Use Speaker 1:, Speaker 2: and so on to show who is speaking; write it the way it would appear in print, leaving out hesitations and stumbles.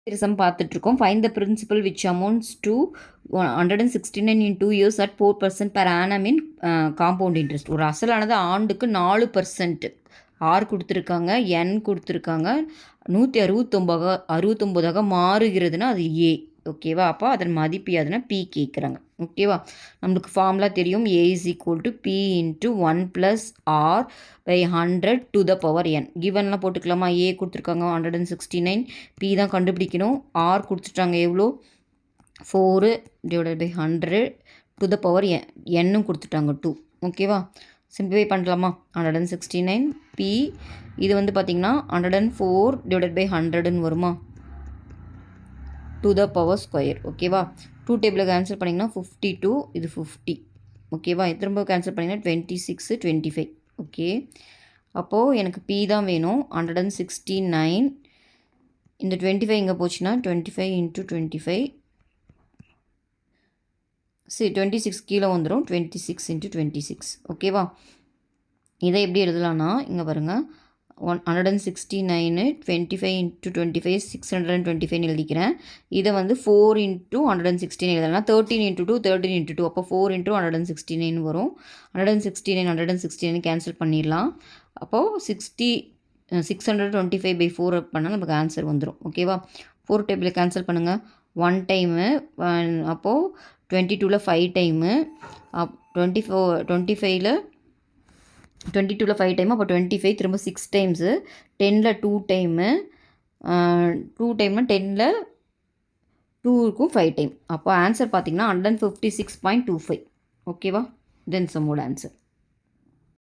Speaker 1: Some பார்த்துட்ருக்கோம். Find the principal which amounts to 169 in 2 years at 4% per annum in compound interest. ஒரு அசலானது ஆண்டுக்கு 4% R கொடுத்துருக்காங்க, என் கொடுத்துருக்காங்க, 169ஆக மாறுகிறதுனா அது ஏ. ஓகேவா? அப்போ அதன் மதிப்பு யாதுன்னா பி கேட்குறாங்க. ஓகேவா? நம்மளுக்கு ஃபார்முலா தெரியும். A is equal to B into 1 + R by 100 to the power N. கிவன்லாம் போட்டுக்கலாமா? ஏ கொடுத்துருக்காங்க 169, பி தான் கண்டுபிடிக்கணும். ஆர் கொடுத்துட்டாங்க எவ்வளோ? 4 / 100 டு த பவர் என், என்னும் கொடுத்துட்டாங்க 2. ஓகேவா? சிம்பிளிஃபை பண்ணலாமா? 169 பி இது வந்து பார்த்திங்கன்னா 104 / 100ன்னு வருமா? To the power square. ஓகேவா? 2 டேபிளில் கேன்சல் பண்ணிங்கன்னா 52, இது 50. ஓகேவா? திரும்ப கேன்சல் பண்ணிங்கன்னா 26, 25. ஓகே, அப்போது எனக்கு பி தான் வேணும். 169 இந்த 25 இங்கே போச்சுன்னா 25 × 25 26 கீழே வந்துடும். 26 × 26. ஓகேவா? இதை எப்படி எழுதலான்னா இங்கே பாருங்கள், 169 25 × 25 625 எழுதிக்கிறேன். இதை வந்து 4 × 116 எழுதலாம். 13 × 2 13 × 2 அப்போ 4 × 169 வரும். 169 கேன்சல் பண்ணிடலாம். அப்போது 625/4 பண்ணால் நமக்கு ஆன்சர் வந்துடும். ஓகேவா? 4 டேபிளில் கேன்சல் பண்ணுங்கள். 1 டைமு, அப்போது 22ல் 5 டைமு, 25ல் 5 டைமு, அப்போ 25 திரும்ப 6 டைம்ஸு, 10ல் 2 டைமு, 2 டைம்னா 10ல் 2க்கும் 5 டைம். அப்போ ஆன்சர் பார்த்திங்கன்னா 156.25. ஓகேவா? தென் சம்மோட ஆன்சர்.